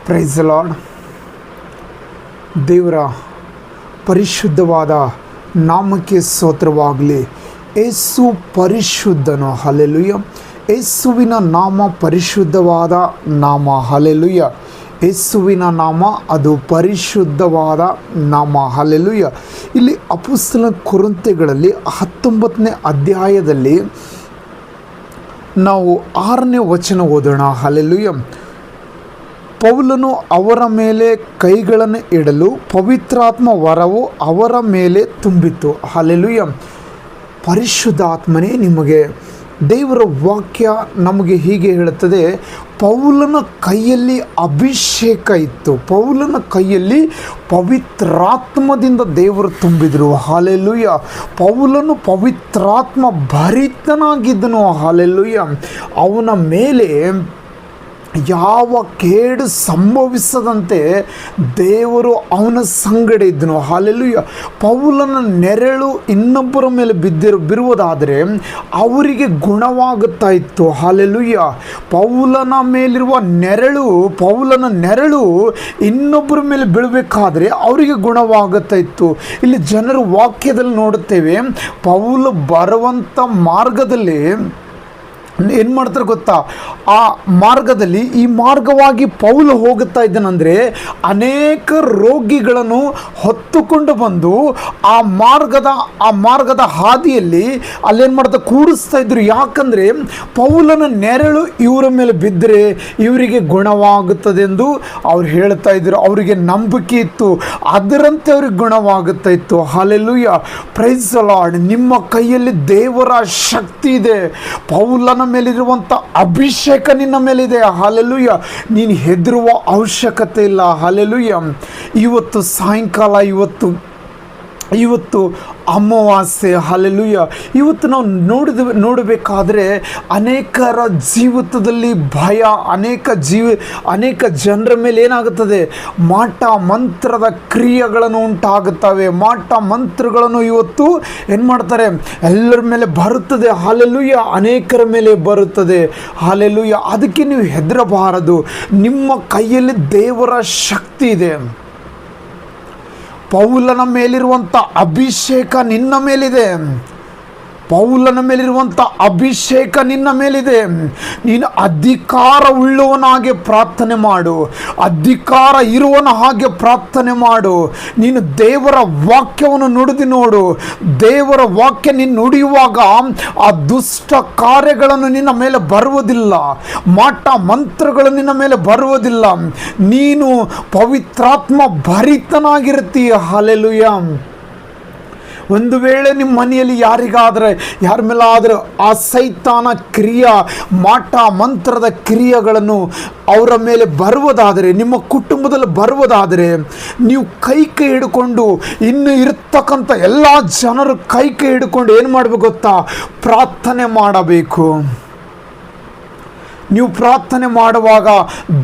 Price lord. ದೇವರ ಪರಿಶುದ್ಧವಾದ ನಾಮಕ್ಕೆ ಸ್ತೋತ್ರವಾಗಲಿ. ಯೇಸು ಪರಿಶುದ್ಧನು. ಹಲ್ಲೆಲೂಯ. ಯೇಸುವಿನ ನಾಮ ಪರಿಶುದ್ಧವಾದ ನಾಮ. ಹಲ್ಲೆಲೂಯ. ಯೇಸುವಿನ ನಾಮ ಅದು ಪರಿಶುದ್ಧವಾದ ನಾಮ. ಹಲ್ಲೆಲೂಯ. ಇಲ್ಲಿ ಅಪೊಸ್ತಲ ಕೊರಿಂಥಗಳಲ್ಲಿ 19ನೇ ಅಧ್ಯಾಯದಲ್ಲಿ ನಾವು 6ನೇ ವಚನ ಓದೋಣ. ಹಲ್ಲೆಲೂಯ. ಪೌಲನು ಅವರ ಮೇಲೆ ಕೈಗಳನ್ನು ಇಡಲು ಪವಿತ್ರಾತ್ಮ ವರವು ಅವರ ಮೇಲೆ ತುಂಬಿತು. ಹಲ್ಲೆಲೂಯ. ಪರಿಶುದ್ಧಾತ್ಮನೇ ನಿಮಗೆ ದೇವರ ವಾಕ್ಯ ನಮಗೆ ಹೀಗೆ ಹೇಳುತ್ತದೆ, ಪೌಲನ ಕೈಯಲ್ಲಿ ಅಭಿಷೇಕ ಇತ್ತು. ಪೌಲನ ಕೈಯಲ್ಲಿ ಪವಿತ್ರಾತ್ಮದಿಂದ ದೇವರು ತುಂಬಿದರು. ಹಲ್ಲೆಲೂಯ. ಪೌಲನು ಪವಿತ್ರಾತ್ಮ ಭರಿತನಾಗಿದ್ದನು. ಹಲ್ಲೆಲೂಯ. ಅವನ ಮೇಲೆ ಯಾವ ಕೇಡು ಸಂಭವಿಸದಂತೆ ದೇವರು ಅವನ ಸಂಗಡ ಇದ್ದನು. ಹಲ್ಲೆಲೂಯ. ಪೌಲನ ನೆರಳು ಇನ್ನೊಬ್ಬರ ಮೇಲೆ ಬಿರುವುದಾದರೆ ಅವರಿಗೆ ಗುಣವಾಗುತ್ತಾ ಇತ್ತು. ಹಲ್ಲೆಲೂಯ. ಪೌಲನ ನೆರಳು ಇನ್ನೊಬ್ಬರ ಮೇಲೆ ಬೀಳಬೇಕಾದ್ರೆ ಅವರಿಗೆ ಗುಣವಾಗುತ್ತಾ ಇತ್ತು. ಇಲ್ಲಿ ಜನರು ವಾಕ್ಯದಲ್ಲಿ ನೋಡುತ್ತೇವೆ, ಪೌಲ ಬರುವಂಥ ಮಾರ್ಗದಲ್ಲಿ ಏನು ಮಾಡ್ತಾರೆ ಗೊತ್ತಾ? ಆ ಮಾರ್ಗದಲ್ಲಿ ಈ ಮಾರ್ಗವಾಗಿ ಪೌಲ ಹೋಗುತ್ತಾ ಇದ್ದಾನಂದರೆ ಅನೇಕ ರೋಗಿಗಳನ್ನು ಹೊತ್ತುಕೊಂಡು ಬಂದು ಆ ಮಾರ್ಗದ ಹಾದಿಯಲ್ಲಿ ಅಲ್ಲೇನು ಮಾಡ್ತಾ ಕೂಡಿಸ್ತಾ ಇದ್ರು. ಯಾಕಂದರೆ ಪೌಲನ ನೆರಳು ಇವರ ಮೇಲೆ ಬಿದ್ದರೆ ಇವರಿಗೆ ಗುಣವಾಗುತ್ತದೆ ಎಂದು ಅವ್ರು ಹೇಳ್ತಾ ಇದ್ರು. ಅವರಿಗೆ ನಂಬಿಕೆ ಇತ್ತು, ಅದರಂತೆ ಅವ್ರಿಗೆ ಗುಣವಾಗುತ್ತಾ ಇತ್ತು. ಹಲ್ಲೆಲೂಯ. Praise the lord. ನಿಮ್ಮ ಕೈಯಲ್ಲಿ ದೇವರ ಶಕ್ತಿ ಇದೆ. ಪೌಲನ ಮೇಲಿರುವಂಥ ಅಭಿಷೇಕ ನಿನ್ನ ಮೇಲಿದೆ. ಹಲ್ಲೆಲೂಯ. ನೀನು ಹೆದರುವ ಅವಶ್ಯಕತೆ ಇಲ್ಲ. ಹಲ್ಲೆಲೂಯ. ಇವತ್ತು ಸಾಯಂಕಾಲ, ಇವತ್ತು ಅಮಾವಾಸ್ಯೆ. ಹಲ್ಲೆಲೂಯ. ಇವತ್ತು ನಾವು ನೋಡಬೇಕಾದ್ರೆ ಅನೇಕರ ಜೀವಿತದಲ್ಲಿ ಭಯ, ಅನೇಕ ಜನರ ಮೇಲೆ ಏನಾಗುತ್ತದೆ? ಮಾಟ ಮಂತ್ರದ ಕ್ರಿಯೆಗಳನ್ನು ಉಂಟಾಗುತ್ತವೆ. ಮಾಟ ಮಂತ್ರಗಳನ್ನು ಇವತ್ತು ಏನು ಮಾಡ್ತಾರೆ? ಎಲ್ಲರ ಮೇಲೆ ಬರುತ್ತದೆ. ಹಲ್ಲೆಲೂಯ. ಅನೇಕರ ಮೇಲೆ ಬರುತ್ತದೆ. ಹಲ್ಲೆಲೂಯ. ಅದಕ್ಕೆ ನೀವು ಹೆದರಬಾರದು. ನಿಮ್ಮ ಕೈಯಲ್ಲಿ ದೇವರ ಶಕ್ತಿ ಇದೆ. ಪೌಲನ ಮೇಲಿರುವಂಥ ಅಭಿಷೇಕ ನಿನ್ನ ಮೇಲಿದೆ. ಪೌಲನ ಮೇಲಿರುವಂಥ ಅಭಿಷೇಕ ನಿನ್ನ ಮೇಲಿದೆ. ನೀನು ಅಧಿಕಾರ ಉಳ್ಳವನಾಗೆ ಪ್ರಾರ್ಥನೆ ಮಾಡು. ಅಧಿಕಾರ ಇರುವನ ಹಾಗೆ ಪ್ರಾರ್ಥನೆ ಮಾಡು. ನೀನು ದೇವರ ವಾಕ್ಯವನ್ನು ನುಡಿದು ನೋಡು. ದೇವರ ವಾಕ್ಯ ನೀನು ನುಡಿಯುವಾಗ ಆ ದುಷ್ಟ ಕಾರ್ಯಗಳನ್ನು ನಿನ್ನ ಮೇಲೆ ಬರುವುದಿಲ್ಲ. ಮಾಟ ಮಂತ್ರಗಳು ನಿನ್ನ ಮೇಲೆ ಬರುವುದಿಲ್ಲ. ನೀನು ಪವಿತ್ರಾತ್ಮ ಭರಿತನಾಗಿರ್ತೀಯ. ಹಲ್ಲೆಲೂಯ. ಒಂದು ವೇಳೆ ನಿಮ್ಮ ಮನೆಯಲ್ಲಿ ಯಾರ ಮೇಲಾದರೂ ಆ ಸೈತಾನ ಮಾಟ ಮಂತ್ರದ ಕ್ರಿಯೆಗಳನ್ನು ಅವರ ಮೇಲೆ ಬರುವುದಾದರೆ, ನಿಮ್ಮ ಕುಟುಂಬದಲ್ಲಿ ಬರುವುದಾದರೆ, ನೀವು ಕೈ ಹಿಡ್ಕೊಂಡು ಇನ್ನು ಇರತಕ್ಕಂಥ ಎಲ್ಲ ಜನರು ಕೈ ಹಿಡ್ಕೊಂಡು ಏನು ಮಾಡಬೇಕು ಗೊತ್ತಾ? ಪ್ರಾರ್ಥನೆ ಮಾಡಬೇಕು. ನೀವು ಪ್ರಾರ್ಥನೆ ಮಾಡುವಾಗ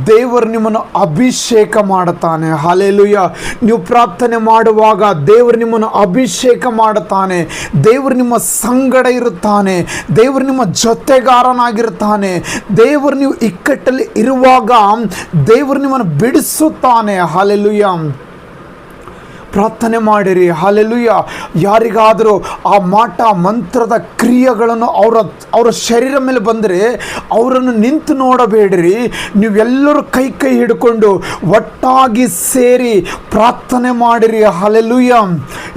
ದೇವರು ನಿಮ್ಮನ್ನು ಅಭಿಷೇಕ ಮಾಡುತ್ತಾನೆ. ಹಲ್ಲೆಲೂಯ. ನೀವು ಪ್ರಾರ್ಥನೆ ಮಾಡುವಾಗ ದೇವರು ನಿಮ್ಮನ್ನು ಅಭಿಷೇಕ ಮಾಡುತ್ತಾನೆ. ದೇವರು ನಿಮ್ಮ ಸಂಗಡ ಇರುತ್ತಾನೆ. ದೇವರು ನಿಮ್ಮ ಜೊತೆಗಾರನಾಗಿರುತ್ತಾನೆ. ದೇವರು ನೀವು ಇಕ್ಕಟ್ಟಲ್ಲಿ ಇರುವಾಗ ದೇವರು ನಿಮ್ಮನ್ನು ಬಿಡಿಸುತ್ತಾನೆ. ಹಲ್ಲೆಲೂಯ. ಪ್ರಾರ್ಥನೆ ಮಾಡಿರಿ. ಹಲ್ಲೆಲೂಯ. ಯಾರಿಗಾದರೂ ಆ ಮಾಟ ಮಂತ್ರದ ಕ್ರಿಯೆಗಳನ್ನು ಅವರ ಶರೀರ ಮೇಲೆ ಬಂದರೆ ಅವರನ್ನು ನಿಂತು ನೋಡಬೇಡಿರಿ. ನೀವೆಲ್ಲರೂ ಕೈ ಹಿಡ್ಕೊಂಡು ಒಟ್ಟಾಗಿ ಸೇರಿ ಪ್ರಾರ್ಥನೆ ಮಾಡಿರಿ. ಹಲ್ಲೆಲೂಯ.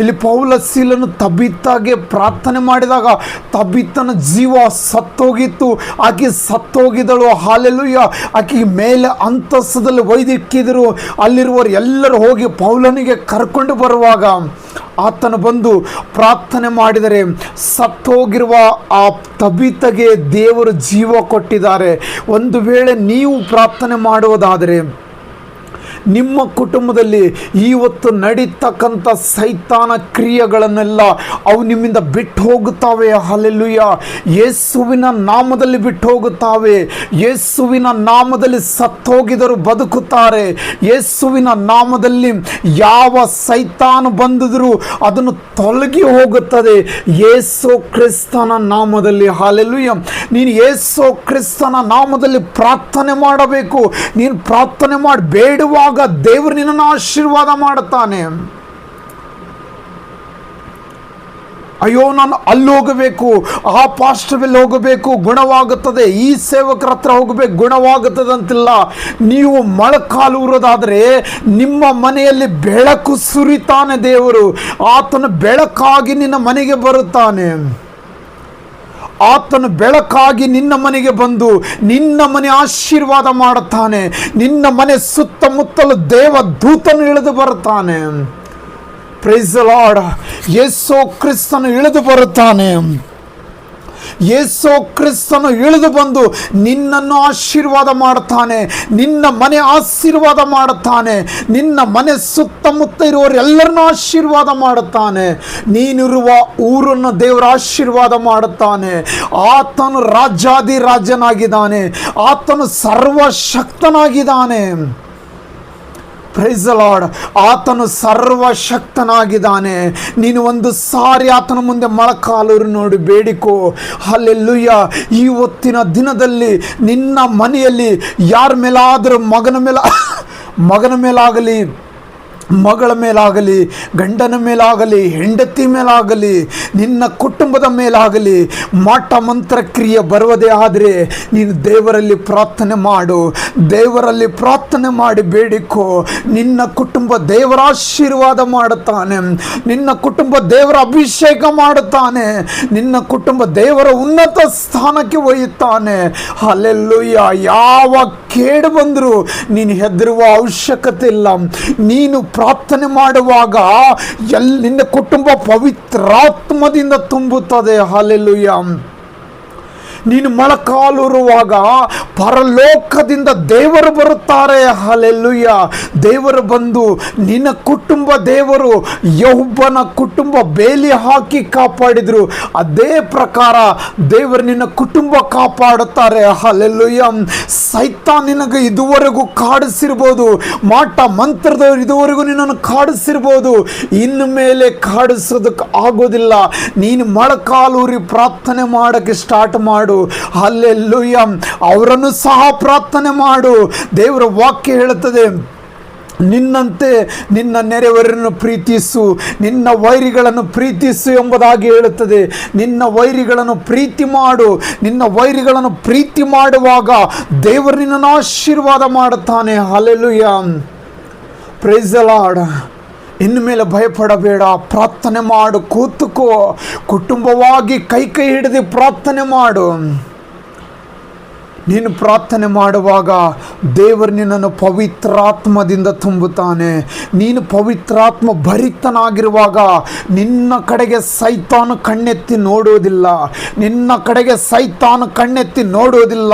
ಇಲ್ಲಿ ಪೌಲ ಸೀಲನು ತಬಿತಾಗೆ ಪ್ರಾರ್ಥನೆ ಮಾಡಿದಾಗ ತಬಿತನ ಜೀವ ಸತ್ತೋಗಿತ್ತು. ಆಕೆ ಸತ್ತೋಗಿದ್ದಳು. ಹಲ್ಲೆಲೂಯ. ಆಕೆ ಮೇಲೆ ಅಂತಸ್ತದಲ್ಲಿ ಒಯ್ದಿಕ್ಕಿದರು. ಅಲ್ಲಿರುವವರು ಎಲ್ಲರೂ ಹೋಗಿ ಪೌಲನಿಗೆ ಕರ್ಕೊಂಡು ಬರುವಾಗ ಆತನು ಬಂದು ಪ್ರಾರ್ಥನೆ ಮಾಡಿದರೆ ಸತ್ತೋಗಿರುವ ಆ ತಬಿತಗೆ ದೇವರು ಜೀವ ಕೊಟ್ಟಿದ್ದಾರೆ. ಒಂದು ವೇಳೆ ನೀವು ಪ್ರಾರ್ಥನೆ ಮಾಡುವುದಾದರೆ ನಿಮ್ಮ ಕುಟುಂಬದಲ್ಲಿ ಇವತ್ತು ನಡೀತಕ್ಕಂಥ ಸೈತಾನ ಕ್ರಿಯೆಗಳನ್ನೆಲ್ಲ ಅವು ನಿಮ್ಮಿಂದ ಬಿಟ್ಟು ಹೋಗುತ್ತವೆ. ಹಲ್ಲೆಲೂಯಾ. ಯೇಸುವಿನ ನಾಮದಲ್ಲಿ ಬಿಟ್ಟು ಹೋಗುತ್ತವೆ. ಯೇಸುವಿನ ನಾಮದಲ್ಲಿ ಸತ್ತೋಗಿದರು ಬದುಕುತ್ತಾರೆ. ಯೇಸುವಿನ ನಾಮದಲ್ಲಿ ಯಾವ ಸೈತಾನ ಬಂದಿದ್ರು ಅದನ್ನು ತೊಲಗಿ ಹೋಗುತ್ತದೆ ಯೇಸು ಕ್ರಿಸ್ತನ ನಾಮದಲ್ಲಿ. ಹಲ್ಲೆಲೂಯಾ. ನೀನು ಯೇಸು ಕ್ರಿಸ್ತನ ನಾಮದಲ್ಲಿ ಪ್ರಾರ್ಥನೆ ಮಾಡಬೇಕು. ನೀನು ಪ್ರಾರ್ಥನೆ ಮಾಡಿ ಬೇಡುವಾಗ ದೇವರು ನಿನ್ನನ್ನು ಆಶೀರ್ವಾದ ಮಾಡುತ್ತಾನೆ. ಅಯ್ಯೋ, ನಾನು ಅಲ್ಲಿ ಹೋಗಬೇಕು, ಆ ಪಾಸ್ಟರ್ವೆಲ್ಲಿ ಹೋಗಬೇಕು, ಗುಣವಾಗುತ್ತದೆ, ಈ ಸೇವಕರ ಹತ್ರ ಹೋಗಬೇಕು, ಗುಣವಾಗುತ್ತದೆ ಅಂತಿಲ್ಲ. ನೀವು ಮೊಳಕಾಲೂರೋದಾದರೆ ನಿಮ್ಮ ಮನೆಯಲ್ಲಿ ಬೆಳಕು ಸುರಿತಾನೆ ದೇವರು. ಆತನ ಬೆಳಕಾಗಿ ನಿನ್ನ ಮನೆಗೆ ಬರುತ್ತಾನೆ. ಆತನು ಬೆಳಕಾಗಿ ನಿನ್ನ ಮನೆಗೆ ಬಂದು ನಿನ್ನ ಮನೆ ಆಶೀರ್ವಾದ ಮಾಡುತ್ತಾನೆ. ನಿನ್ನ ಮನೆ ಸುತ್ತಮುತ್ತಲು ದೇವ ದೂತನು ಇಳಿದು ಬರುತ್ತಾನೆ. Price the Lord. ಯೇಸು ಕ್ರಿಸ್ತನು ಇಳಿದು ಬರುತ್ತಾನೆ. ಯೇಸು ಕ್ರಿಸ್ತನು ಇಳಿದು ಬಂದು ನಿನ್ನನ್ನು ಆಶೀರ್ವಾದ ಮಾಡುತ್ತಾನೆ. ನಿನ್ನ ಮನೆ ಆಶೀರ್ವಾದ ಮಾಡುತ್ತಾನೆ. ನಿನ್ನ ಮನೆ ಸುತ್ತಮುತ್ತ ಇರುವವರೆಲ್ಲರನ್ನು ಆಶೀರ್ವಾದ ಮಾಡುತ್ತಾನೆ. ನೀನಿರುವ ಊರನ್ನು ದೇವರ ಆಶೀರ್ವಾದ ಮಾಡುತ್ತಾನೆ. ಆತನು ರಾಜಾದಿ ರಾಜನಾಗಿದ್ದಾನೆ. ಆತನು ಸರ್ವಶಕ್ತನಾಗಿದ್ದಾನೆ. Price the lord. ಆತನು ಸರ್ವಶಕ್ತನಾಗಿದ್ದಾನೆ. ನೀನು ಒಂದು ಸಾರಿ ಆತನ ಮುಂದೆ ಮೊಳಕಾಲೂರಿ ನೋಡಿ ಬೇಡಿಕೋ. ಹಲ್ಲೆಲೂಯಾ. ಈ ಹೊತ್ತಿನ ದಿನದಲ್ಲಿ ನಿನ್ನ ಮನೆಯಲ್ಲಿ ಯಾರ ಮೇಲಾದರೂ ಮಗನ ಮೇಲಾಗಲಿ, ಮಗಳ ಮೇಲಾಗಲಿ, ಗಂಡನ ಮೇಲಾಗಲಿ, ಹೆಂಡತಿ ಮೇಲಾಗಲಿ, ನಿನ್ನ ಕುಟುಂಬದ ಮೇಲಾಗಲಿ ಮಾಟ ಮಂತ್ರ ಕ್ರಿಯೆ ಬರುವುದೇ ಆದರೆ ನೀನು ದೇವರಲ್ಲಿ ಪ್ರಾರ್ಥನೆ ಮಾಡು. ದೇವರಲ್ಲಿ ಪ್ರಾರ್ಥನೆ ಮಾಡಿ ಬೇಡಿಕೋ. ನಿನ್ನ ಕುಟುಂಬ ದೇವರ ಆಶೀರ್ವಾದ ಮಾಡುತ್ತಾನೆ. ನಿನ್ನ ಕುಟುಂಬ ದೇವರ ಅಭಿಷೇಕ ಮಾಡುತ್ತಾನೆ. ನಿನ್ನ ಕುಟುಂಬ ದೇವರ ಉನ್ನತ ಸ್ಥಾನಕ್ಕೆ ಒಯ್ಯುತ್ತಾನೆ. ಹಲ್ಲೆಲೂಯಾ. ಯಾವ ಕೇಡು ಬಂದರೂ ನೀನು ಹೆದರುವ ಅವಶ್ಯಕತೆ ಇಲ್ಲ. ನೀನು ಪ್ರಾರ್ಥನೆ ಮಾಡುವಾಗ ನಿನ್ನ ಕುಟುಂಬ ಪವಿತ್ರಾತ್ಮದಿಂದ ತುಂಬುತ್ತದೆ. ಹಲ್ಲೆಲೂಯಾ. ನೀನು ಮೊಳಕಾಲೂರುವಾಗ ಪರಲೋಕದಿಂದ ದೇವರು ಬರುತ್ತಾರೆ. ಹಲ್ಲೆಲೂಯಾ. ದೇವರು ಬಂದು ನಿನ್ನ ಕುಟುಂಬ, ದೇವರು ಯೊಬ್ಬನ ಕುಟುಂಬ ಬೇಲಿ ಹಾಕಿ ಕಾಪಾಡಿದ್ರು, ಅದೇ ಪ್ರಕಾರ ದೇವರು ನಿನ್ನ ಕುಟುಂಬ ಕಾಪಾಡುತ್ತಾರೆ. ಹಲ್ಲೆಲೂಯಾ. ಸೈತಾನ್ ನಿನಗೆ ಇದುವರೆಗೂ ಕಾಡಿಸಿರ್ಬೋದು, ಮಾಟ ಮಂತ್ರದವರು ಇದುವರೆಗೂ ನಿನ್ನನ್ನು ಕಾಡಿಸಿರ್ಬೋದು, ಇನ್ನು ಮೇಲೆ ಕಾಡಿಸೋದಕ್ಕೆ ಆಗೋದಿಲ್ಲ. ನೀನು ಮೊಳಕಾಲೂರಿ ಪ್ರಾರ್ಥನೆ ಮಾಡೋಕ್ಕೆ ಸ್ಟಾರ್ಟ್ ಮಾಡು. ಹಲ್ಲೆಲೂಯಾ. ಅವರನ್ನು ಸಹ ಪ್ರಾರ್ಥನೆ ಮಾಡು. ದೇವರ ವಾಕ್ಯ ಹೇಳುತ್ತದೆ, ನಿನ್ನಂತೆ ನಿನ್ನ ನೆರೆಯವರನ್ನು ಪ್ರೀತಿಸು, ನಿನ್ನ ವೈರಿಗಳನ್ನು ಪ್ರೀತಿಸು ಎಂಬುದಾಗಿ ಹೇಳುತ್ತದೆ. ನಿನ್ನ ವೈರಿಗಳನ್ನು ಪ್ರೀತಿ ಮಾಡು. ನಿನ್ನ ವೈರಿಗಳನ್ನು ಪ್ರೀತಿ ಮಾಡುವಾಗ ದೇವರು ನಿನ್ನನ್ನು ಆಶೀರ್ವಾದ ಮಾಡುತ್ತಾನೆ. ಹಲ್ಲೆಲೂಯಾ. Praise the lord. ಇನ್ನು ಮೇಲೆ ಭಯಪಡಬೇಡ. ಪ್ರಾರ್ಥನೆ ಮಾಡು. ಕೂತುಕೋ. ಕುಟುಂಬವಾಗಿ ಕೈ ಹಿಡಿದು ಪ್ರಾರ್ಥನೆ ಮಾಡು. ನೀನು ಪ್ರಾರ್ಥನೆ ಮಾಡುವಾಗ ದೇವರು ನಿನ್ನನ್ನು ಪವಿತ್ರಾತ್ಮದಿಂದ ತುಂಬುತ್ತಾನೆ. ನೀನು ಪವಿತ್ರಾತ್ಮ ಭರಿತನಾಗಿರುವಾಗ ನಿನ್ನ ಕಡೆಗೆ ಸೈತಾನು ಕಣ್ಣೆತ್ತಿ ನೋಡುವುದಿಲ್ಲ. ನಿನ್ನ ಕಡೆಗೆ ಸೈತಾನು ಕಣ್ಣೆತ್ತಿ ನೋಡುವುದಿಲ್ಲ.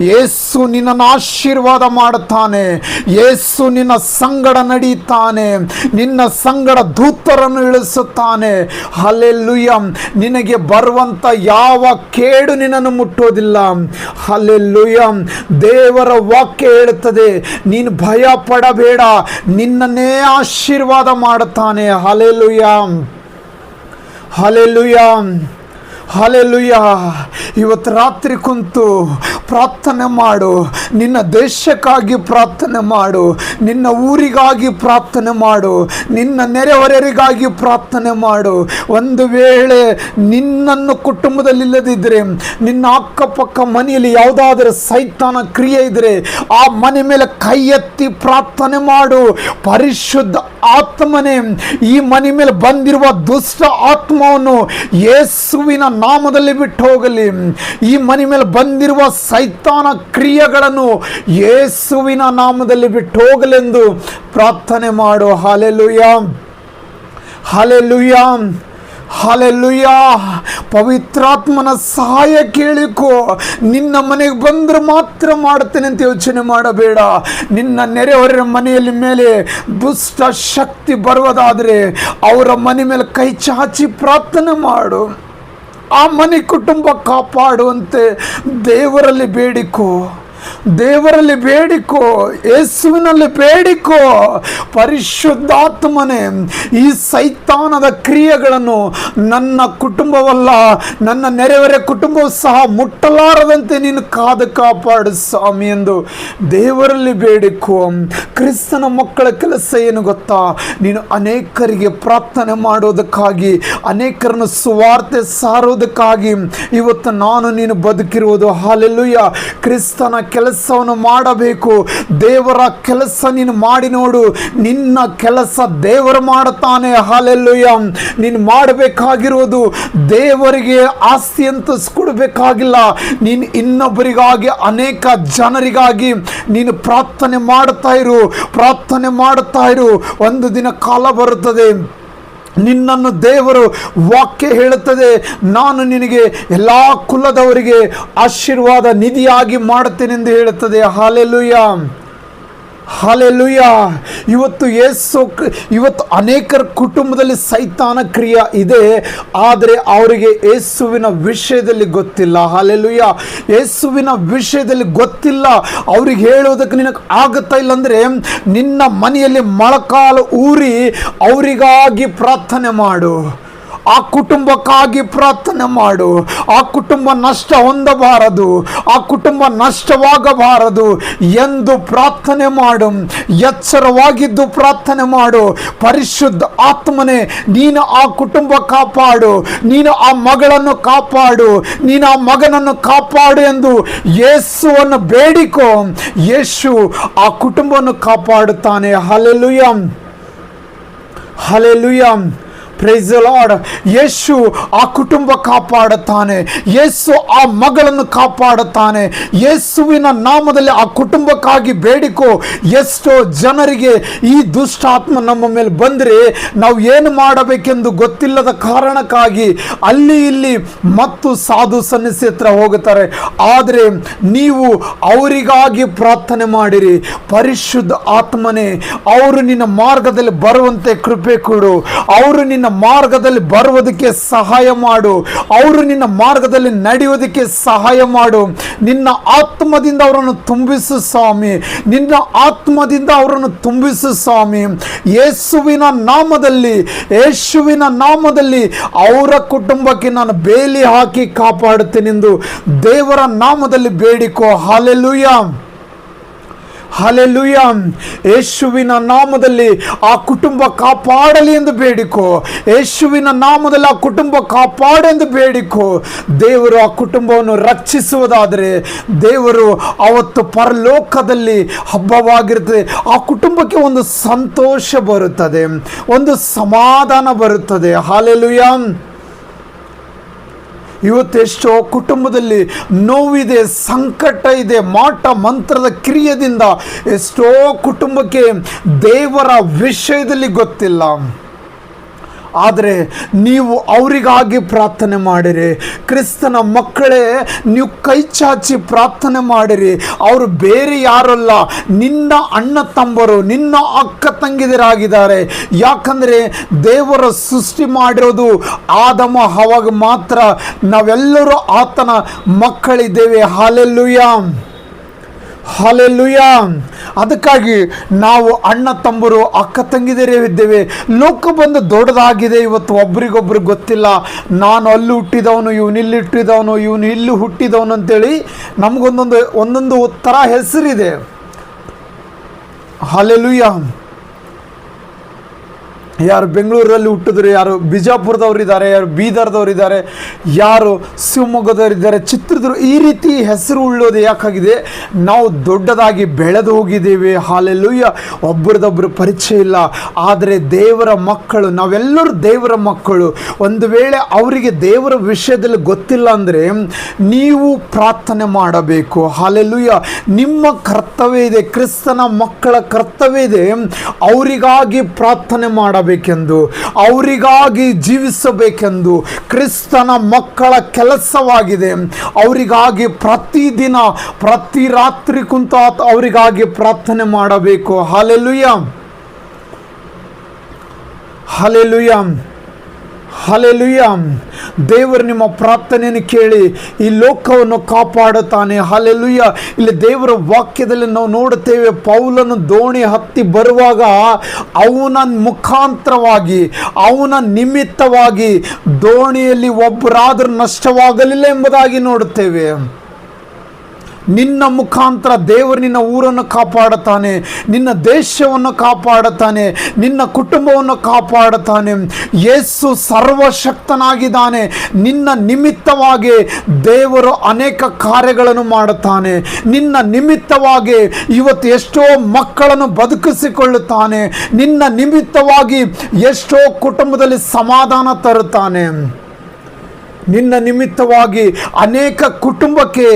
ಯೇಸು ನಿನ್ನನ್ನು ಆಶೀರ್ವಾದ ಮಾಡುತ್ತಾನೆ. ಯೇಸು ನಿನ್ನ ಸಂಗಡ ನಡೆಯುತ್ತಾನೆ. ನಿನ್ನ ಸಂಗಡ ದೂತರನ್ನು ಇಳಿಸುತ್ತಾನೆ. ಹಲ್ಲೆಲೂಯಾ. ನಿನಗೆ ಬರುವಂಥ ಯಾವ ಕೇಡು ನಿನ್ನನ್ನು ಮುಟ್ಟುವುದಿಲ್ಲ. ಹಲ್ಲೆಲೂಯಾ. ದೇವರ ವಾಕ್ಯ ಹೇಳುತ್ತದೆ, ನೀನು ಭಯ ಪಡಬೇಡ, ನಿನ್ನನ್ನೇ ಆಶೀರ್ವಾದ ಮಾಡುತ್ತಾನೆ. ಹಲ್ಲೆಲೂಯಾ. ಹಲ್ಲೆಲೂಯಾ. ಹಲ್ಲೆಲೂಯಾ. ಇವತ್ತು ರಾತ್ರಿ ಕುಂತು ಪ್ರಾರ್ಥನೆ ಮಾಡು. ನಿನ್ನ ದೇಶಕ್ಕಾಗಿ ಪ್ರಾರ್ಥನೆ ಮಾಡು. ನಿನ್ನ ಊರಿಗಾಗಿ ಪ್ರಾರ್ಥನೆ ಮಾಡು. ನಿನ್ನ ನೆರೆಹೊರೆಯವರಿಗಾಗಿ ಪ್ರಾರ್ಥನೆ ಮಾಡು. ಒಂದು ವೇಳೆ ನಿನ್ನನ್ನು ಕುಟುಂಬದಲ್ಲಿಲ್ಲದಿದ್ದರೆ, ನಿನ್ನ ಅಕ್ಕಪಕ್ಕ ಮನೆಯಲ್ಲಿ ಯಾವುದಾದರೂ ಸೈತಾನ ಕ್ರಿಯೆ ಇದ್ದರೆ ಆ ಮನೆ ಮೇಲೆ ಕೈ ಎತ್ತಿ ಪ್ರಾರ್ಥನೆ ಮಾಡು. ಪರಿಶುದ್ಧ ಆತ್ಮನೇ, ಈ ಮನೆ ಮೇಲೆ ಬಂದಿರುವ ದುಷ್ಟ ಆತ್ಮವನ್ನು ಯೇಸುವಿನ ನಾಮದಲ್ಲಿ ಬಿಟ್ಟು ಹೋಗಲಿ. ಈ ಮನೆ ಮೇಲೆ ಬಂದಿರುವ ಸೈತಾನ ಕ್ರಿಯೆಗಳನ್ನು ಯೇಸುವಿನ ನಾಮದಲ್ಲಿ ಬಿಟ್ಟು ಹೋಗಲೆಂದು ಪ್ರಾರ್ಥನೆ ಮಾಡು. ಹಲ್ಲೆಲೂಯಾ. ಹಲ್ಲೆಲೂಯಾ. ಹಲ್ಲೆಲೂಯ. ಪವಿತ್ರಾತ್ಮನ ಸಹಾಯ ಕೇಳಿಕೋ. ನಿನ್ನ ಮನೆಗೆ ಬಂದ್ರೆ ಮಾತ್ರ ಮಾಡ್ತೇನೆ ಅಂತ ಯೋಚನೆ ಮಾಡಬೇಡ. ನಿನ್ನ ನೆರೆಹೊರೆಯ ಮನೆಯಲ್ಲಿ ಮೇಲೆ ದುಷ್ಟ ಶಕ್ತಿ ಬರುವುದಾದರೆ ಅವರ ಮನೆ ಮೇಲೆ ಕೈ ಚಾಚಿ ಪ್ರಾರ್ಥನೆ ಮಾಡು. ಆ ಮನೆ ಕುಟುಂಬ ಕಾಪಾಡುವಂತೆ ದೇವರಲ್ಲಿ ಬೇಡಿಕೋ. ದೇವರಲ್ಲಿ ಬೇಡಿಕೋ, ಯೇಸುವಿನಲ್ಲಿ ಬೇಡಿಕೋ. ಪರಿಶುದ್ಧಾತ್ಮನೇ, ಈ ಸೈತಾನದ ಕ್ರಿಯೆಗಳನ್ನು ನನ್ನ ಕುಟುಂಬವಲ್ಲ, ನನ್ನ ನೆರೆಹೊರೆ ಕುಟುಂಬವು ಸಹ ಮುಟ್ಟಲಾರದಂತೆ ನೀನು ಕಾಪಾಡು ಸ್ವಾಮಿ ಎಂದು ದೇವರಲ್ಲಿ ಬೇಡಿಕೋ. ಕ್ರಿಸ್ತನ ಮಕ್ಕಳ ಕೆಲಸ ಏನು ಗೊತ್ತಾ? ನೀನು ಅನೇಕರಿಗೆ ಪ್ರಾರ್ಥನೆ ಮಾಡೋದಕ್ಕಾಗಿ, ಅನೇಕರನ್ನು ಸುವಾರ್ತೆ ಸಾರೋದಕ್ಕಾಗಿ ಇವತ್ತು ನಾನು ನೀನು ಬದುಕಿರುವುದು. ಹಲ್ಲೆಲೂಯಾ. ಕ್ರಿಸ್ತನ ಕೆಲಸವನ್ನು ಮಾಡಬೇಕು. ದೇವರ ಕೆಲಸ ನೀನು ಮಾಡಿ ನೋಡು. ನಿನ್ನ ಕೆಲಸ ದೇವರು ಮಾಡುತ್ತಾನೆ. ಹಲ್ಲೆಲೂಯಾ. ನೀನು ಮಾಡಬೇಕಾಗಿರುವುದು ದೇವರಿಗೆ ಆಸ್ತಿ ಅಂತ ಕೊಡಬೇಕಾಗಿಲ್ಲ. ನೀನು ಇನ್ನೊಬ್ಬರಿಗಾಗಿ, ಅನೇಕ ಜನರಿಗಾಗಿ ನೀನು ಪ್ರಾರ್ಥನೆ ಮಾಡುತ್ತಾ ಇರು. ಒಂದು ದಿನ ಕಾಲ ಬರುತ್ತದೆ, ನಿನ್ನನ್ನು ದೇವರು ವಾಕ್ಯ ಹೇಳುತ್ತದೆ, ನಾನು ನಿನಗೆ ಎಲ್ಲ ಕುಲದವರಿಗೆ ಆಶೀರ್ವಾದ ನಿಧಿಯಾಗಿ ಮಾಡುತ್ತೇನೆಂದು ಹೇಳುತ್ತದೆ. ಹಲ್ಲೆಲೂಯಾ. ಹಲ್ಲೆಲೂಯಾ. ಇವತ್ತು ಅನೇಕರ ಕುಟುಂಬದಲ್ಲಿ ಸೈತಾನ ಕ್ರಿಯೆ ಇದೆ, ಆದರೆ ಅವರಿಗೆ ಯೇಸುವಿನ ವಿಷಯದಲ್ಲಿ ಗೊತ್ತಿಲ್ಲ. ಹಲ್ಲೆಲೂಯಾ. ಯೇಸುವಿನ ವಿಷಯದಲ್ಲಿ ಗೊತ್ತಿಲ್ಲ. ಅವ್ರಿಗೆ ಹೇಳೋದಕ್ಕೆ ನಿನಗೆ ಆಗುತ್ತಾ ಇಲ್ಲ ಅಂದರೆ ನಿನ್ನ ಮನೆಯಲ್ಲಿ ಮೊಳಕಾಲು ಊರಿ ಅವರಿಗಾಗಿ ಪ್ರಾರ್ಥನೆ ಮಾಡು. ಆ ಕುಟುಂಬಕ್ಕಾಗಿ ಪ್ರಾರ್ಥನೆ ಮಾಡು. ಆ ಕುಟುಂಬ ನಷ್ಟ ಹೊಂದಬಾರದು, ಆ ಕುಟುಂಬ ನಷ್ಟವಾಗಬಾರದು ಎಂದು ಪ್ರಾರ್ಥನೆ ಮಾಡು. ಎಚ್ಚರವಾಗಿದ್ದು ಪ್ರಾರ್ಥನೆ ಮಾಡು. ಪರಿಶುದ್ಧ ಆತ್ಮನೇ, ನೀನು ಆ ಕುಟುಂಬ ಕಾಪಾಡು, ನೀನು ಆ ಮಗಳನ್ನು ಕಾಪಾಡು, ನೀನು ಆ ಮಗನನ್ನು ಕಾಪಾಡು ಎಂದು ಯೇಸುವನ್ನು ಬೇಡಿಕೋ. ಯೇಸು ಆ ಕುಟುಂಬವನ್ನು ಕಾಪಾಡುತ್ತಾನೆ. Hallelujah. Hallelujah. Praise the Lord. Yesu ಆ ಕುಟುಂಬ ಕಾಪಾಡುತ್ತಾನೆ. ಯೇಸು ಆ ಮಗಳನ್ನು ಕಾಪಾಡುತ್ತಾನೆ. ಯೇಸುವಿನ ನಾಮದಲ್ಲಿ ಆ ಕುಟುಂಬಕ್ಕಾಗಿ ಬೇಡಿಕೋ. ಎಷ್ಟೋ ಜನರಿಗೆ ಈ ದುಷ್ಟಾತ್ಮ ನಮ್ಮ ಮೇಲೆ ಬಂದರೆ ನಾವು ಏನು ಮಾಡಬೇಕೆಂದು ಗೊತ್ತಿಲ್ಲದ ಕಾರಣಕ್ಕಾಗಿ ಅಲ್ಲಿ ಇಲ್ಲಿ ಮತ್ತು ಸಾಧು ಸನ್ನಿಸಿ ಹತ್ರ ಹೋಗುತ್ತಾರೆ. ಆದರೆ ನೀವು ಅವರಿಗಾಗಿ ಪ್ರಾರ್ಥನೆ ಮಾಡಿರಿ. ಪರಿಶುದ್ಧ ಆತ್ಮನೇ, ಅವರು ನಿನ್ನ ಮಾರ್ಗದಲ್ಲಿ ಬರುವಂತೆ ಕೃಪೆ ಕೊಡು. ಅವರು ನಿನ್ನ ಮಾರ್ಗದಲ್ಲಿ ಬರುವುದಕ್ಕೆ ಸಹಾಯ ಮಾಡು. ಅವರು ನಿನ್ನ ಮಾರ್ಗದಲ್ಲಿ ನಡೆಯುವುದಕ್ಕೆ ಸಹಾಯ ಮಾಡು. ನಿನ್ನ ಆತ್ಮದಿಂದ ಅವರನ್ನು ತುಂಬಿಸು ಸ್ವಾಮಿ. ನಿನ್ನ ಆತ್ಮದಿಂದ ಅವರನ್ನು ತುಂಬಿಸು ಸ್ವಾಮಿ. ಯೇಸುವಿನ ನಾಮದಲ್ಲಿ ಅವರ ಕುಟುಂಬಕ್ಕೆ ನಾನು ಬೇಲಿ ಹಾಕಿ ಕಾಪಾಡುತ್ತೇನೆಂದು ದೇವರ ನಾಮದಲ್ಲಿ ಬೇಡಿಕೋ. ಹಲ್ಲೆಲೂಯಾ. ಹಲ್ಲೆಲೂಯಾ. ಯೇಸುವಿನ ನಾಮದಲ್ಲಿ ಆ ಕುಟುಂಬ ಕಾಪಾಡಲಿ ಎಂದು ಬೇಡಿಕೋ. ಯೇಸುವಿನ ನಾಮದಲ್ಲಿ ಆ ಕುಟುಂಬ ಕಾಪಾಡೆಂದು ಬೇಡಿಕೋ. ದೇವರು ಆ ಕುಟುಂಬವನ್ನು ರಕ್ಷಿಸುವುದಾದರೆ ದೇವರು ಅವತ್ತು ಪರಲೋಕದಲ್ಲಿ ಹಬ್ಬವಾಗಿರುತ್ತದೆ. ಆ ಕುಟುಂಬಕ್ಕೆ ಒಂದು ಸಂತೋಷ ಬರುತ್ತದೆ, ಒಂದು ಸಮಾಧಾನ ಬರುತ್ತದೆ. ಹಲ್ಲೆಲೂಯಾ. ಇವತ್ತೆಷ್ಟೋ ಕುಟುಂಬದಲ್ಲಿ ನೋವಿದೆ, ಸಂಕಟ ಇದೆ. ಮಾಟ ಮಂತ್ರದ ಕ್ರಿಯೆಯಿಂದ ಎಷ್ಟೋ ಕುಟುಂಬಕ್ಕೆ ದೇವರ ವಿಷಯದಲ್ಲಿ ಗೊತ್ತಿಲ್ಲ. ಆದರೆ ನೀವು ಅವರಿಗಾಗಿ ಪ್ರಾರ್ಥನೆ ಮಾಡಿರಿ. ಕ್ರಿಸ್ತನ ಮಕ್ಕಳೇ, ನೀವು ಕೈ ಚಾಚಿ ಪ್ರಾರ್ಥನೆ ಮಾಡಿರಿ. ಅವರು ಬೇರೆ ಯಾರಲ್ಲ, ನಿನ್ನ ಅಣ್ಣ ತಮ್ಮರು, ನಿನ್ನ ಅಕ್ಕ ತಂಗಿದರಾಗಿದ್ದಾರೆ. ಯಾಕಂದರೆ ದೇವರ ಸೃಷ್ಟಿ ಮಾಡಿರೋದು ಆದಮ ಹವ್ವಗೆ ಮಾತ್ರ. ನಾವೆಲ್ಲರೂ ಆತನ ಮಕ್ಕಳಿದ್ದೇವೆ. ಹಲ್ಲೆಲೂಯಾ. ಹಲ್ಲೆಲೂಯಾ. ಅದಕ್ಕಾಗಿ ನಾವು ಅಣ್ಣ ತಮ್ಮರು, ಅಕ್ಕ ತಂಗಿದಿರೇ ಇದ್ದೇವೆ. ಲೋಕ ಬಂದು ದೊಡ್ಡದಾಗಿದೆ. ಇವತ್ತು ಒಬ್ರಿಗೊಬ್ರು ಗೊತ್ತಿಲ್ಲ. ನಾನು ಅಲ್ಲಿ ಹುಟ್ಟಿದವನು, ಇವನು ಇಲ್ಲಿ ಹುಟ್ಟಿದವನು, ಇವನು ಇಲ್ಲಿ ಹುಟ್ಟಿದವನು ಅಂತೇಳಿ ಒಂದೊಂದು ಥರ ಹೆಸರಿದೆ. ಹಲ್ಲೆಲೂಯಾ. ಯಾರು ಬೆಂಗಳೂರಲ್ಲಿ ಹುಟ್ಟಿದ್ರು, ಯಾರು ಬಿಜಾಪುರದವರಿದ್ದಾರೆ, ಯಾರು ಬೀದರ್ದವರಿದ್ದಾರೆ, ಯಾರು ಶಿವಮೊಗ್ಗದವರಿದ್ದಾರೆ, ಚಿತ್ರದುರ್ಗ, ಈ ರೀತಿ ಹೆಸರು ಉಳ್ಳೋದು ಯಾಕಾಗಿದೆ? ನಾವು ದೊಡ್ಡದಾಗಿ ಬೆಳೆದು ಹೋಗಿದ್ದೇವೆ. ಹಲ್ಲೆಲೂಯಾ. ಒಬ್ಬರದೊಬ್ಬರು ಪರಿಚಯ ಇಲ್ಲ. ಆದರೆ ದೇವರ ಮಕ್ಕಳು, ನಾವೆಲ್ಲರೂ ದೇವರ ಮಕ್ಕಳು. ಒಂದು ವೇಳೆ ಅವರಿಗೆ ದೇವರ ವಿಷಯದಲ್ಲಿ ಗೊತ್ತಿಲ್ಲ ಅಂದರೆ ನೀವು ಪ್ರಾರ್ಥನೆ ಮಾಡಬೇಕು. ಹಲ್ಲೆಲೂಯಾ. ನಿಮ್ಮ ಕರ್ತವ್ಯ ಇದೆ, ಕ್ರಿಸ್ತನ ಮಕ್ಕಳ ಕರ್ತವ್ಯ ಇದೆ. ಅವರಿಗಾಗಿ ಪ್ರಾರ್ಥನೆ ಮಾಡಬೇಕು. ಮಾಡಬೇಕೆಂದು, ಅವರಿಗಾಗಿ ಜೀವಿಸಬೇಕೆಂದು ಕ್ರಿಸ್ತನ ಮಕ್ಕಳ ಕೆಲಸವಾಗಿದೆ. ಅವರಿಗಾಗಿ ಪ್ರತಿದಿನ ಪ್ರತಿ ರಾತ್ರಿ ಕುಂತು ಅವರಿಗಾಗಿ ಪ್ರಾರ್ಥನೆ ಮಾಡಬೇಕು. Hallelujah, hallelujah, hallelujah. ದೇವರು ನಿಮ್ಮ ಪ್ರಾರ್ಥನೆಯನ್ನು ಕೇಳಿ ಈ ಲೋಕವನ್ನು ಕಾಪಾಡುತ್ತಾನೆ. ಹಲ್ಲೆಲೂಯಾ. ಇಲ್ಲಿ ದೇವರ ವಾಕ್ಯದಲ್ಲಿ ನಾವು ನೋಡುತ್ತೇವೆ, ಪೌಲನು ದೋಣಿ ಹತ್ತಿ ಬರುವಾಗ ಅವನ ಮುಖಾಂತರವಾಗಿ, ಅವನ ನಿಮಿತ್ತವಾಗಿ ದೋಣಿಯಲ್ಲಿ ಒಬ್ಬರಾದರೂ ನಷ್ಟವಾಗಲಿಲ್ಲ ಎಂಬುದಾಗಿ ನೋಡುತ್ತೇವೆ. ನಿನ್ನ ಮುಖಾಂತರ ದೇವರು ನಿನ್ನ ಊರನ್ನು ಕಾಪಾಡುತ್ತಾನೆ, ನಿನ್ನ ದೇಶವನ್ನು ಕಾಪಾಡುತ್ತಾನೆ, ನಿನ್ನ ಕುಟುಂಬವನ್ನು ಕಾಪಾಡುತ್ತಾನೆ. ಯೇಸು ಸರ್ವಶಕ್ತನಾಗಿದ್ದಾನೆ. ನಿನ್ನ ನಿಮಿತ್ತವಾಗಿ ದೇವರು ಅನೇಕ ಕಾರ್ಯಗಳನ್ನು ಮಾಡುತ್ತಾನೆ. ನಿನ್ನ ನಿಮಿತ್ತವಾಗಿ ಇವತ್ತು ಎಷ್ಟೋ ಮಕ್ಕಳನ್ನು ಬದುಕಿಸಿಕೊಳ್ಳುತ್ತಾನೆ. ನಿನ್ನ ನಿಮಿತ್ತವಾಗಿ ಎಷ್ಟೋ ಕುಟುಂಬದಲ್ಲಿ ಸಮಾಧಾನ ತರುತ್ತಾನೆ. ನಿನ್ನ ನಿಮಿತ್ತವಾಗಿ ಅನೇಕ ಕುಟುಂಬಕ್ಕೆ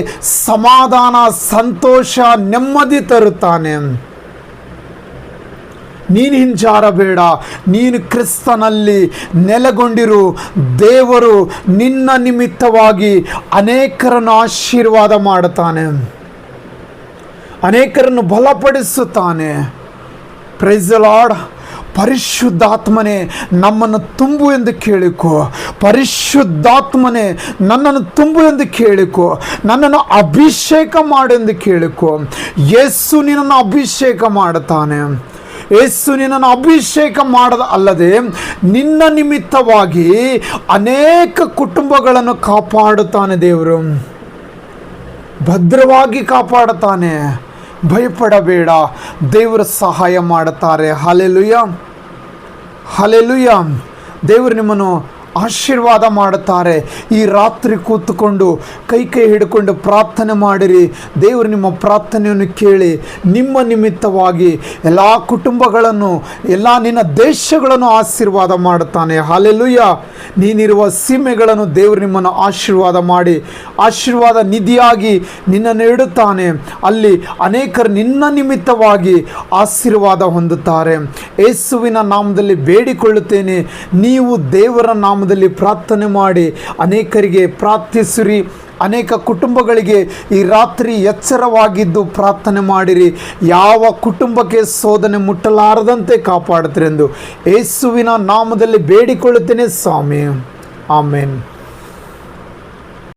ಸಮಾಧಾನ, ಸಂತೋಷ, ನೆಮ್ಮದಿ ತರುತ್ತಾನೆ. ನೀನು ಹಿಂಜಾರಬೇಡ, ನೀನು ಕ್ರಿಸ್ತನಲ್ಲಿ ನೆಲೆಗೊಂಡಿರು. ದೇವರು ನಿನ್ನ ನಿಮಿತ್ತವಾಗಿ ಅನೇಕರನ್ನು ಆಶೀರ್ವಾದ ಮಾಡುತ್ತಾನೆ, ಅನೇಕರನ್ನು ಬಲಪಡಿಸುತ್ತಾನೆ. Praise the Lord. ಪರಿಶುದ್ಧಾತ್ಮನೇ ನಮ್ಮನ್ನು ತುಂಬು ಎಂದು ಕೇಳಿಕೊ. ಪರಿಶುದ್ಧಾತ್ಮನೇ ನನ್ನನ್ನು ತುಂಬು ಎಂದು ಕೇಳಿಕೊ. ನನ್ನನ್ನು ಅಭಿಷೇಕ ಮಾಡು ಎಂದು ಕೇಳಿಕೊ. ಯೇಸು ನಿನ್ನನ್ನು ಅಭಿಷೇಕ ಮಾಡುತ್ತಾನೆ. ಯೇಸು ನಿನ್ನನ್ನು ಅಭಿಷೇಕ ಮಾಡದ ಅಲ್ಲದೆ ನಿನ್ನ ನಿಮಿತ್ತವಾಗಿ ಅನೇಕ ಕುಟುಂಬಗಳನ್ನು ಕಾಪಾಡುತ್ತಾನೆ. ದೇವರು ಭದ್ರವಾಗಿ ಕಾಪಾಡುತ್ತಾನೆ. ಭಯಪಡಬೇಡ, ದೇವರು ಸಹಾಯ ಮಾಡುತ್ತಾರೆ. Hallelujah, hallelujah. ದೇವರು ನಿಮ್ಮನ್ನು ಆಶೀರ್ವಾದ ಮಾಡುತ್ತಾರೆ. ಈ ರಾತ್ರಿ ಕೂತುಕೊಂಡು ಕೈ ಹಿಡ್ಕೊಂಡು ಪ್ರಾರ್ಥನೆ ಮಾಡಿರಿ. ದೇವರು ನಿಮ್ಮ ಪ್ರಾರ್ಥನೆಯನ್ನು ಕೇಳಿ ನಿಮ್ಮ ನಿಮಿತ್ತವಾಗಿ ಎಲ್ಲ ಕುಟುಂಬಗಳನ್ನು, ಎಲ್ಲ ನಿನ್ನ ದೇಶಗಳನ್ನು ಆಶೀರ್ವಾದ ಮಾಡುತ್ತಾನೆ. ಹಲ್ಲೆಲೂಯಾ. ನೀನಿರುವ ಸೀಮೆಗಳನ್ನು ದೇವರು ನಿಮ್ಮನ್ನು ಆಶೀರ್ವಾದ ಮಾಡಿ ಆಶೀರ್ವಾದ ನಿಧಿಯಾಗಿ ನಿನ್ನನ್ನು ಇಡುತ್ತಾನೆ. ಅಲ್ಲಿ ಅನೇಕರು ನಿನ್ನ ನಿಮಿತ್ತವಾಗಿ ಆಶೀರ್ವಾದ ಹೊಂದುತ್ತಾರೆ. ಯೇಸುವಿನ ನಾಮದಲ್ಲಿ ಬೇಡಿಕೊಳ್ಳುತ್ತೇನೆ, ನೀವು ದೇವರ ನಾಮ ಪ್ರಾರ್ಥನೆ ಮಾಡಿ ಅನೇಕರಿಗೆ ಪ್ರಾರ್ಥಿಸಿರಿ. ಅನೇಕ ಕುಟುಂಬಗಳಿಗೆ ಈ ರಾತ್ರಿ ಎಚ್ಚರವಾಗಿದ್ದು ಪ್ರಾರ್ಥನೆ ಮಾಡಿರಿ. ಯಾವ ಕುಟುಂಬಕ್ಕೆ ಶೋಧನೆ ಮುಟ್ಟಲಾರದಂತೆ ಕಾಪಾಡುತ್ತೀರೆಂದು ಯೇಸುವಿನ ನಾಮದಲ್ಲಿ ಬೇಡಿಕೊಳ್ಳುತ್ತೇನೆ ಸ್ವಾಮಿ. ಆಮೇನ್.